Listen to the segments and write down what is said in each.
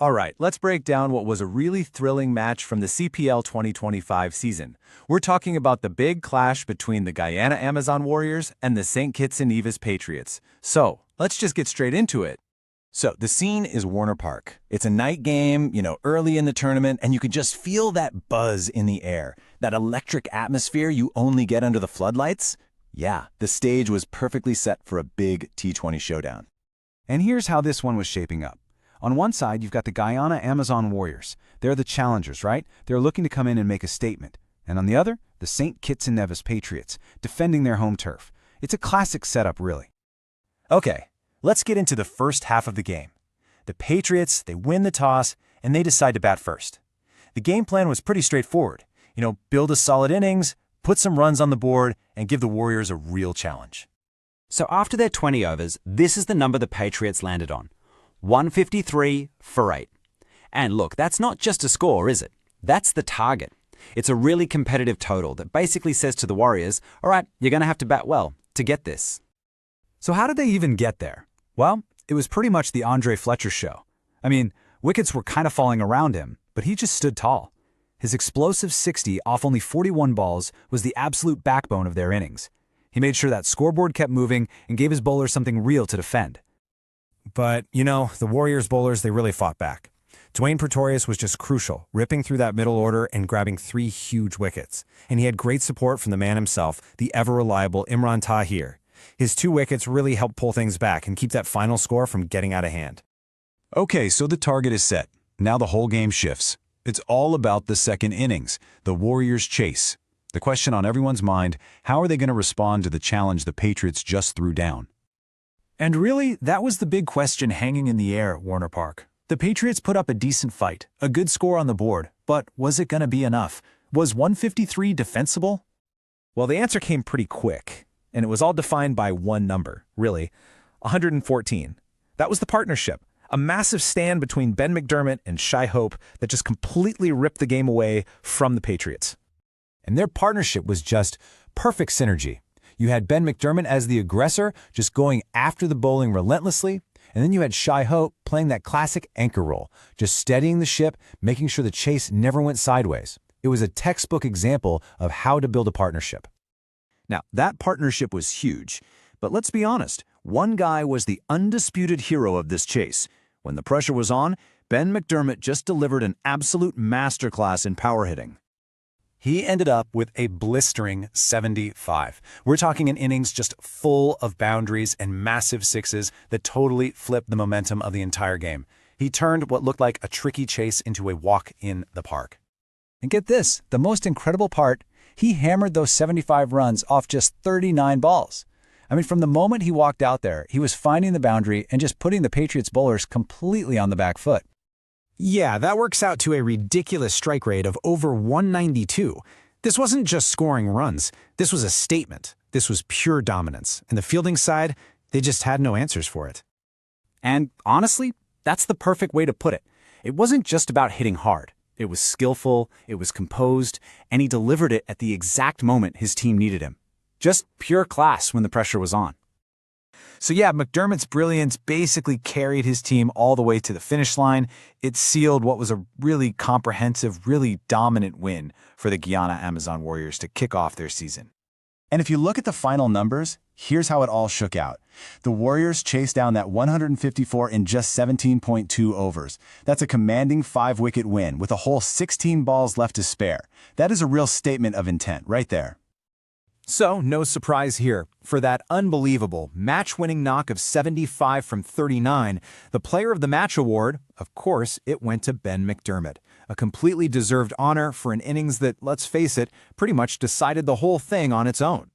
All right, let's break down what was a really thrilling match from the CPL 2025 season. We're talking about the big clash between the Guyana Amazon Warriors and the St. Kitts and Nevis Patriots. So, let's just get straight into it. So, the scene is Warner Park. It's a night game, early in the tournament, and you can just feel that buzz in the air, that electric atmosphere you only get under the floodlights. Yeah, the stage was perfectly set for a big T20 showdown. And here's how this one was shaping up. On one side, you've got the Guyana Amazon Warriors. They're the challengers, right? They're looking to come in and make a statement. And on the other, the St. Kitts and Nevis Patriots, defending their home turf. It's a classic setup, really. Okay, let's get into the first half of the game. The Patriots, they win the toss, and they decide to bat first. The game plan was pretty straightforward. Build a solid innings, put some runs on the board, and give the Warriors a real challenge. So after their 20 overs, this is the number the Patriots landed on. 153 for 8. And look, that's not just a score, is it? That's the target. It's a really competitive total that basically says to the Warriors, all right, you're going to have to bat well to get this. So how did they even get there? Well, it was pretty much the Andre Fletcher show. I mean, wickets were kind of falling around him, but he just stood tall. His explosive 60 off only 41 balls was the absolute backbone of their innings. He made sure that scoreboard kept moving and gave his bowlers something real to defend. But, the Warriors bowlers, they really fought back. Dwayne Pretorius was just crucial, ripping through that middle order and grabbing 3 huge wickets. And he had great support from the man himself, the ever-reliable Imran Tahir. His 2 wickets really helped pull things back and keep that final score from getting out of hand. Okay, so the target is set. Now the whole game shifts. It's all about the second innings, the Warriors' chase. The question on everyone's mind, how are they going to respond to the challenge the Patriots just threw down? And really, that was the big question hanging in the air at Warner Park. The Patriots put up a decent fight, a good score on the board, but was it going to be enough? Was 153 defensible? Well, the answer came pretty quick, and it was all defined by one number, really, 114. That was the partnership, a massive stand between Ben McDermott and Shai Hope that just completely ripped the game away from the Patriots. And their partnership was just perfect synergy. You had Ben McDermott as the aggressor, just going after the bowling relentlessly, and then you had Shai Hope playing that classic anchor role, just steadying the ship, making sure the chase never went sideways. It was a textbook example of how to build a partnership. Now, that partnership was huge, but let's be honest, one guy was the undisputed hero of this chase. When the pressure was on, Ben McDermott just delivered an absolute masterclass in power hitting. He ended up with a blistering 75. We're talking an innings just full of boundaries and massive sixes that totally flipped the momentum of the entire game. He turned what looked like a tricky chase into a walk in the park. And get this, the most incredible part, he hammered those 75 runs off just 39 balls. I mean, from the moment he walked out there, he was finding the boundary and just putting the Patriots bowlers completely on the back foot. Yeah, that works out to a ridiculous strike rate of over 192. This wasn't just scoring runs. This was a statement. This was pure dominance. And the fielding side, they just had no answers for it. And honestly, that's the perfect way to put it. It wasn't just about hitting hard. It was skillful, it was composed, and he delivered it at the exact moment his team needed him. Just pure class when the pressure was on. So yeah, McDermott's brilliance basically carried his team all the way to the finish line. It sealed what was a really comprehensive, really dominant win for the Guyana Amazon Warriors to kick off their season. And if you look at the final numbers, here's how it all shook out. The Warriors chased down that 154 in just 17.2 overs. That's a commanding 5-wicket win with a whole 16 balls left to spare. That is a real statement of intent right there. So, no surprise here. For that unbelievable match-winning knock of 75 from 39, the Player of the Match award, of course, it went to Ben McDermott. A completely deserved honor for an innings that, let's face it, pretty much decided the whole thing on its own.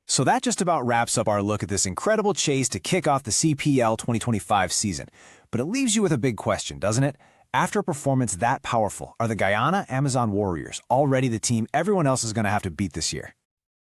So that just about wraps up our look at this incredible chase to kick off the CPL 2025 season. But it leaves you with a big question, doesn't it? After a performance that powerful, are the Guyana Amazon Warriors already the team everyone else is going to have to beat this year?